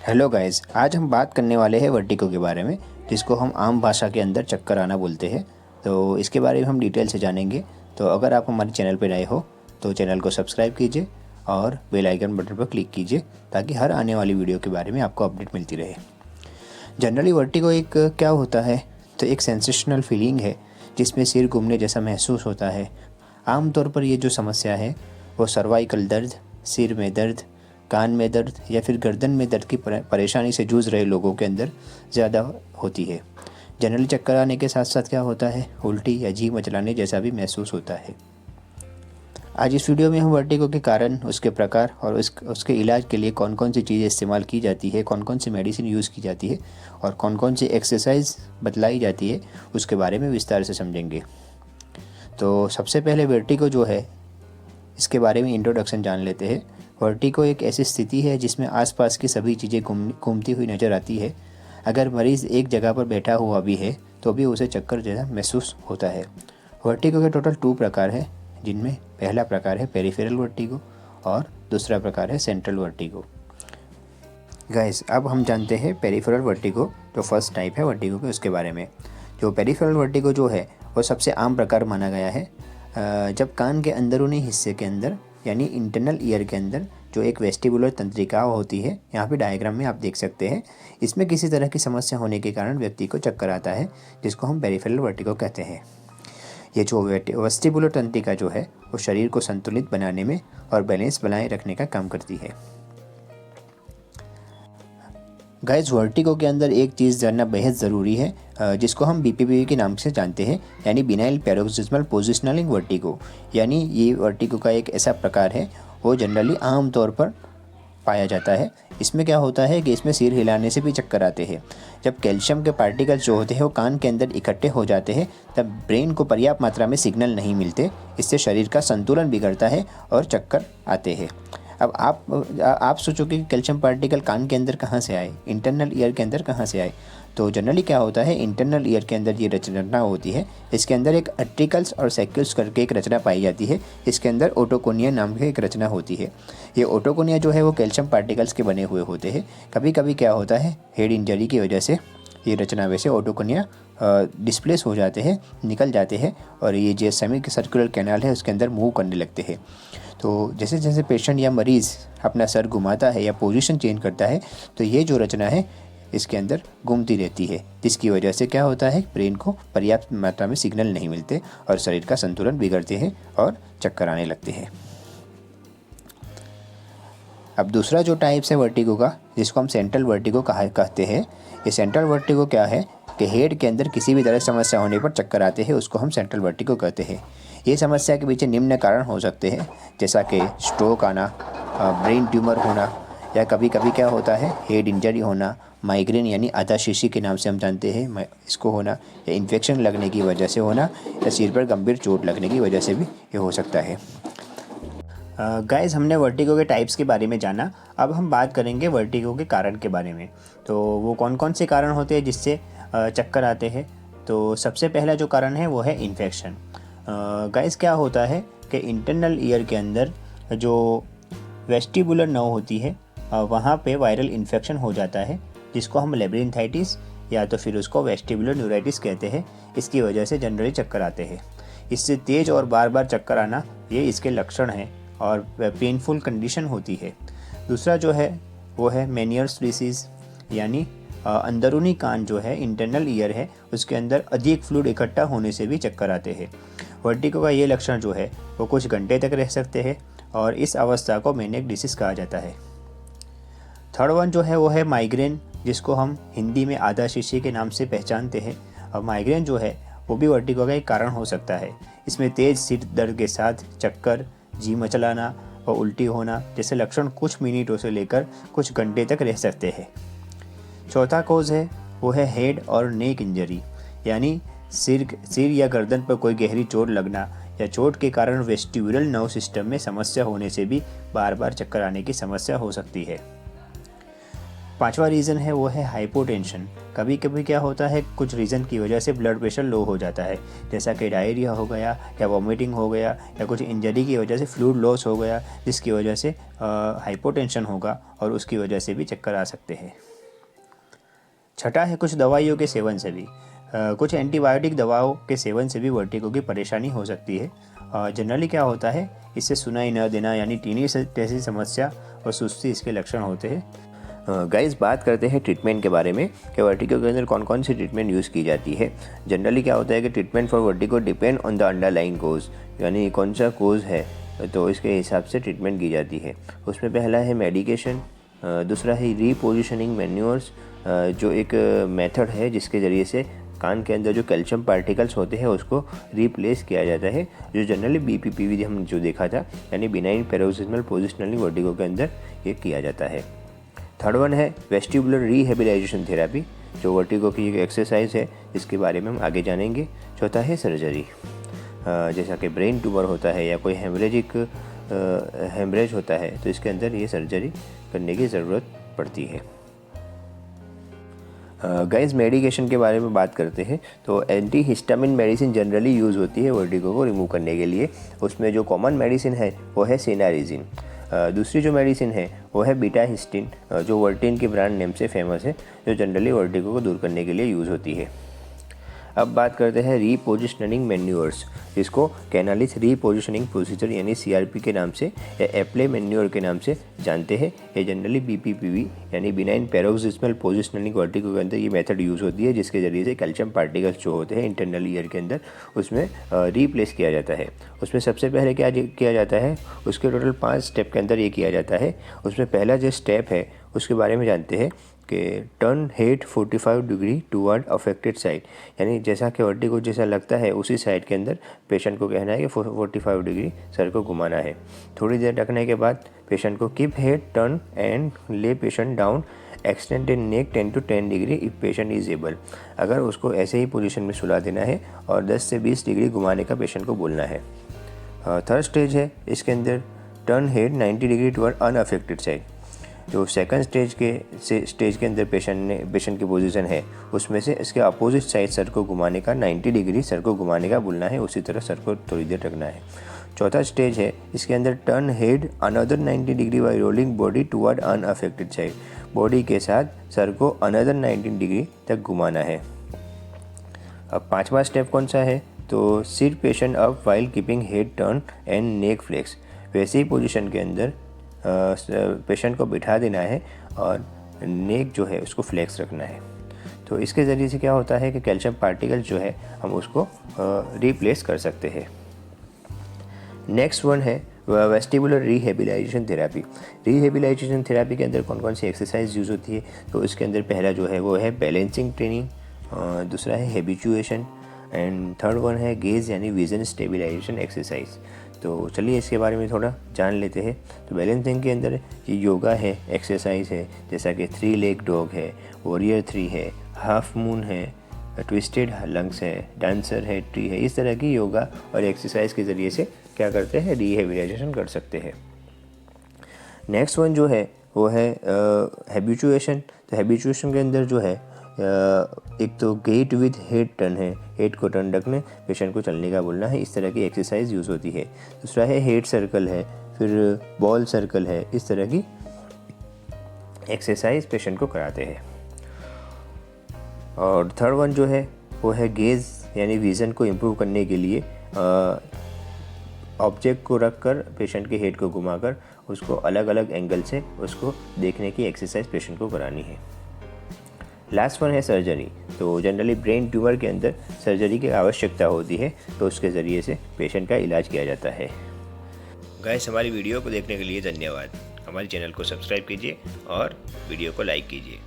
Hello guys, आज हम बात करने वाले हैं वर्टिगो के बारे में, जिसको हम आम भाषा के अंदर चक्कर आना बोलते हैं। तो इसके बारे में हम डिटेल से जानेंगे। तो अगर आप हमारे चैनल पर नए हो तो चैनल को सब्सक्राइब कीजिए और बेल आइकन बटन पर क्लिक कीजिए ताकि हर आने वाली वीडियो के बारे में आपको अपडेट मिलती रहे। जनरली वर्टिगो एक क्या होता है, तो एक सेंसेशनल फीलिंग है जिसमें सिर घूमने जैसा महसूस होता है। आमतौर पर ये जो समस्या है वो सर्वाइकल दर्द, सिर में दर्द, कान में दर्द या फिर गर्दन में दर्द की परेशानी से जूझ रहे लोगों के अंदर ज़्यादा होती है। जनरली चक्कर आने के साथ साथ क्या होता है, उल्टी या जी मचलाने जैसा भी महसूस होता है। आज इस वीडियो में हम वर्टिगो के कारण, उसके प्रकार और उसके इलाज के लिए कौन कौन सी चीज़ें इस्तेमाल की जाती है, कौन कौन सी मेडिसिन यूज़ की जाती है और कौन कौन सी एक्सरसाइज बतलाई जाती है, उसके बारे में विस्तार से समझेंगे। तो सबसे पहले वर्टिगो जो है, इसके बारे में इंट्रोडक्शन जान लेते हैं। वर्टिगो एक ऐसी स्थिति है जिसमें आसपास की सभी चीज़ें घूमती हुई नज़र आती है। अगर मरीज़ एक जगह पर बैठा हुआ भी है तो भी उसे चक्कर जैसा महसूस होता है। वर्टिगो के टोटल 2 प्रकार हैं, जिनमें पहला प्रकार है पेरिफेरल वर्टिगो और दूसरा प्रकार है सेंट्रल वर्टिगो। गाइस, अब हम जानते हैं पेरिफेरल वर्टिगो, जो फर्स्ट टाइप है वर्टिगो के, उसके बारे में। जो पेरिफेरल वर्टिगो जो है वो सबसे आम प्रकार माना गया है। जब कान के अंदरूनी हिस्से के अंदर यानी इंटरनल ईयर के अंदर जो एक वेस्टिबुलर तंत्रिका होती है, यहाँ पे डायग्राम में आप देख सकते हैं, इसमें किसी तरह की समस्या होने के कारण व्यक्ति को चक्कर आता है, जिसको हम पेरिफेरल वर्टिगो कहते हैं। ये जो वेस्टिबुलर तंत्रिका जो है वो शरीर को संतुलित बनाने में और बैलेंस बनाए रखने का काम करती है। गाइस, वर्टिगो के अंदर एक चीज़ जानना बेहद ज़रूरी है, जिसको हम BPPV के नाम से जानते हैं, यानी बिनाइल पैरोक्सिस्मल पोजिशनलिंग वर्टिगो। यानी ये वर्टिगो का एक ऐसा प्रकार है वो जनरली आम तौर पर पाया जाता है। इसमें क्या होता है कि इसमें सिर हिलाने से भी चक्कर आते हैं। जब कैल्शियम के पार्टिकल्स जो होते हैं वो कान के अंदर इकट्ठे हो जाते हैं, तब ब्रेन को पर्याप्त मात्रा में सिग्नल नहीं मिलते। इससे शरीर का संतुलन बिगड़ता है और चक्कर आते हैं। अब आप सोचोगे कि कैल्शियम पार्टिकल कान के अंदर कहाँ से आए, इंटरनल ईयर के अंदर कहाँ से आए। तो जनरली क्या होता है, इंटरनल ईयर के अंदर ये रचना होती है। इसके अंदर एक एट्रिकल्स और सैक्यूल्स करके एक रचना पाई जाती है। इसके अंदर ओटोकोनिया नाम की एक रचना होती है। ये ओटोकोनिया जो है वो कैल्शियम पार्टिकल्स के बने हुए होते हैं। कभी कभी क्या होता है, हेड इंजरी की वजह से ये रचना वैसे ओटोकोनिया डिस्प्लेस हो जाते हैं, निकल जाते हैं और ये जो सेमी सर्कुलर कैनाल है उसके अंदर मूव करने लगते हैं। तो जैसे जैसे पेशेंट या मरीज़ अपना सर घुमाता है या पोजीशन चेंज करता है, तो ये जो रचना है इसके अंदर घूमती रहती है, जिसकी वजह से क्या होता है, ब्रेन को पर्याप्त मात्रा में सिग्नल नहीं मिलते और शरीर का संतुलन बिगड़ते हैं और चक्कर आने लगते हैं। अब दूसरा जो टाइप्स है वर्टिगो का, जिसको हम सेंट्रल वर्टिगो कहते हैं। ये सेंट्रल वर्टिगो क्या है कि हेड के अंदर किसी भी तरह समस्या होने पर चक्कर आते हैं, उसको हम सेंट्रल वर्टिगो कहते हैं। ये समस्या के पीछे निम्न कारण हो सकते हैं, जैसा कि स्ट्रोक आना, ब्रेन ट्यूमर होना, या कभी कभी क्या होता है, हेड इंजरी होना, माइग्रेन यानी आधा शीशी के नाम से हम जानते हैं इसको होना, या इन्फेक्शन लगने की वजह से होना, या सिर पर गंभीर चोट लगने की वजह से भी ये हो सकता है। गाइस, हमने वर्टिगो के टाइप्स के बारे में जाना। अब हम बात करेंगे वर्टिगो के कारण के बारे में। तो वो कौन कौन से कारण होते हैं जिससे चक्कर आते हैं। तो सबसे पहला जो कारण है वो है इन्फेक्शन। गाइस, क्या होता है कि इंटरनल ईयर के अंदर जो वेस्टिबुलर नर्व होती है, वहाँ पे वायरल इन्फेक्शन हो जाता है, जिसको हम लेब्रिंथाइटिस या तो फिर उसको वेस्टिबुलर न्यूराइटिस कहते हैं। इसकी वजह से जनरली चक्कर आते हैं। इससे तेज़ और बार बार चक्कर आना, ये इसके लक्षण हैं और पेनफुल कंडीशन होती है। दूसरा जो है वो है मेनियर्स डिसीज़, यानी अंदरूनी कान जो है, इंटरनल ईयर है, उसके अंदर अधिक फ्लूइड इकट्ठा होने से भी चक्कर आते हैं। वर्टिगो का ये लक्षण जो है वो कुछ घंटे तक रह सकते हैं और इस अवस्था को मैनिक डिसीज कहा जाता है। थर्ड वन जो है वो है माइग्रेन, जिसको हम हिंदी में आधा शीशी के नाम से पहचानते हैं। और माइग्रेन जो है वो भी वर्टिगो का एक कारण हो सकता है। इसमें तेज़ सिर दर्द के साथ चक्कर, जी मचलाना और उल्टी होना जैसे लक्षण कुछ मिनटों से लेकर कुछ घंटे तक रह सकते हैं। चौथा कॉज है वो है हेड और नेक इंजरी, यानी सिर या गर्दन पर कोई गहरी चोट लगना या चोट के कारण वेस्टिबुलर नर्व सिस्टम में समस्या होने से भी बार बार चक्कर आने की समस्या हो सकती है। पांचवा रीज़न है वो है हाइपोटेंशन। कभी कभी क्या होता है, कुछ रीज़न की वजह से ब्लड प्रेशर लो हो जाता है, जैसा कि डायरिया हो गया या वॉमिटिंग हो गया या कुछ इंजरी की वजह से फ्लूइड लॉस हो गया, जिसकी वजह से हाइपोटेंशन होगा और उसकी वजह से भी चक्कर आ सकते हैं। छठा है कुछ दवाइयों के सेवन से भी। कुछ एंटीबायोटिक दवाओं के सेवन से भी वर्टिगो की परेशानी हो सकती है। जनरली क्या होता है, इससे सुनाई न देना यानी टीनी जैसी समस्या और सुस्ती इसके लक्षण होते हैं। गाइस, बात करते हैं ट्रीटमेंट के बारे में कि वर्टिगो के अंदर कौन कौन सी ट्रीटमेंट यूज़ की जाती है। जनरली क्या होता है कि treatment for vertigo depend on the underlying cause, यानी कौन सा कोज है तो इसके हिसाब से ट्रीटमेंट की जाती है। उसमें पहला है मेडिकेशन, दूसरा है रीपोजिशनिंग मैन्योर्स, जो एक मेथड है जिसके ज़रिए से कान के अंदर जो कैल्शियम पार्टिकल्स होते हैं उसको रिप्लेस किया जाता है, जो जनरली BPPV हम जो देखा था यानी बिनाइन पैरोक्सिस्मल पोजिशनल वर्टिगो के अंदर ये किया जाता है। थर्ड वन है वेस्टिबुलर रिहेबिलाइजेशन थेरेपी, जो वर्टिगो की एक एक्सरसाइज है जिसके बारे में हम आगे जानेंगे। चौथा है सर्जरी, जैसा कि ब्रेन ट्यूमर होता है या कोई हेमरेज होता है तो इसके अंदर ये सर्जरी करने की ज़रूरत पड़ती है। गाइस, मेडिकेशन के बारे में बात करते हैं तो anti histamine medicine generally use होती है वर्टिगो को रिमूव करने के लिए। उसमें जो कॉमन मेडिसिन है वो है सिनारिजिन। दूसरी जो मेडिसिन है वो है बीटा हिस्टिन, जो वर्टिन के ब्रांड नेम से फेमस है, जो जनरली वर्टिगो को दूर करने के लिए यूज़ होती है। अब बात करते हैं रीपोजिशनिंग मैन्योर्स, जिसको कैनालिस रीपोजिशनिंग प्रोसीजर यानी CRP के नाम से या एप्ले मैन्योर के नाम से जानते हैं। ये जनरली BPPV यानी बिनाइन पैरोक्सिस्मल पोजिशनिंग वर्टिगो के अंदर ये मेथड यूज़ होती है, जिसके ज़रिए से कैल्शियम पार्टिकल्स जो होते हैं इंटरनल ईयर के अंदर उसमें रिप्लेस किया जाता है। उसमें सबसे पहले क्या किया जाता है, उसके टोटल 5 स्टेप के अंदर ये किया जाता है। उसमें पहला जो स्टेप है उसके बारे में जानते हैं कि turn head 45 degree toward affected side, यानी जैसा कि वर्टिगो जैसा लगता है उसी साइड के अंदर पेशेंट को कहना है कि 45 डिग्री सर को घुमाना है। थोड़ी देर रखने के बाद पेशेंट को कीप हेड टर्न एंड ले patient down, extend neck 10 to 10 degree if patient is able. अगर उसको ऐसे ही पोजीशन में सुला देना है और 10 से 20 डिग्री घुमाने का पेशेंट को बोलना है। थर्ड स्टेज है, इसके अंदर turn head 90 degree toward unaffected side. जो सेकंड स्टेज के अंदर पेशेंट की पोजीशन है उसमें से इसके अपोजिट साइड सर को घुमाने का 90 डिग्री सर को घुमाने का बोलना है, उसी तरह सर को थोड़ी देर रखना है। चौथा स्टेज है, इसके अंदर turn head another 90 degree by rolling body toward unaffected side, body के साथ सर को अनदर 90 डिग्री तक घुमाना है। अब पांचवा स्टेप कौन सा है, तो sit patient up while keeping head turn and neck flex. वैसे ही पोजीशन के अंदर पेशेंट को बिठा देना है और नेक जो है उसको फ्लेक्स रखना है। तो इसके ज़रिए से क्या होता है कि कैल्शियम पार्टिकल जो है हम उसको रिप्लेस कर सकते हैं। नेक्स्ट वन है वेस्टिबुलर रिहेबिलाइजेशन थेरेपी। रिहेबिलाइजेशन थेरेपी के अंदर कौन कौन सी एक्सरसाइज यूज़ होती है, तो इसके अंदर पहला जो है वो है बैलेंसिंग ट्रेनिंग, दूसरा है हैबिचुएशन एंड थर्ड वन है गेज यानी विजन स्टेबिलाइजेशन एक्सरसाइज। तो चलिए इसके बारे में थोड़ा जान लेते हैं। तो बैलेंसिंग के अंदर ये योगा है, एक्सरसाइज है, जैसा कि 3 लेग डॉग है, वॉरियर 3 है, हाफ मून है, ट्विस्टेड लंग्स है, डांसर है, ट्री है। इस तरह की योगा और एक्सरसाइज के ज़रिए से क्या करते हैं, रिहेबिलाइजेशन कर सकते हैं। नेक्स्ट वन जो है वो है हैबिचुएशन। तो हैबिचुएशन के अंदर जो है एक तो गेट विद हेड टर्न है, हेड को टर्न रखने पेशेंट को चलने का बोलना है, इस तरह की एक्सरसाइज यूज़ होती है। दूसरा है हेड सर्कल है, फिर बॉल सर्कल है, इस तरह की एक्सरसाइज पेशेंट को कराते हैं। और थर्ड वन जो है वो है गेज यानी विज़न को इम्प्रूव करने के लिए ऑब्जेक्ट को रखकर पेशेंट के हेड को घुमाकर उसको अलग अलग एंगल से उसको देखने की एक्सरसाइज पेशेंट को करानी है। लास्ट वन है सर्जरी। तो जनरली ब्रेन ट्यूमर के अंदर सर्जरी की आवश्यकता होती है, तो उसके ज़रिए से पेशेंट का इलाज किया जाता है। गाइस, हमारी वीडियो को देखने के लिए धन्यवाद। हमारे चैनल को सब्सक्राइब कीजिए और वीडियो को लाइक कीजिए।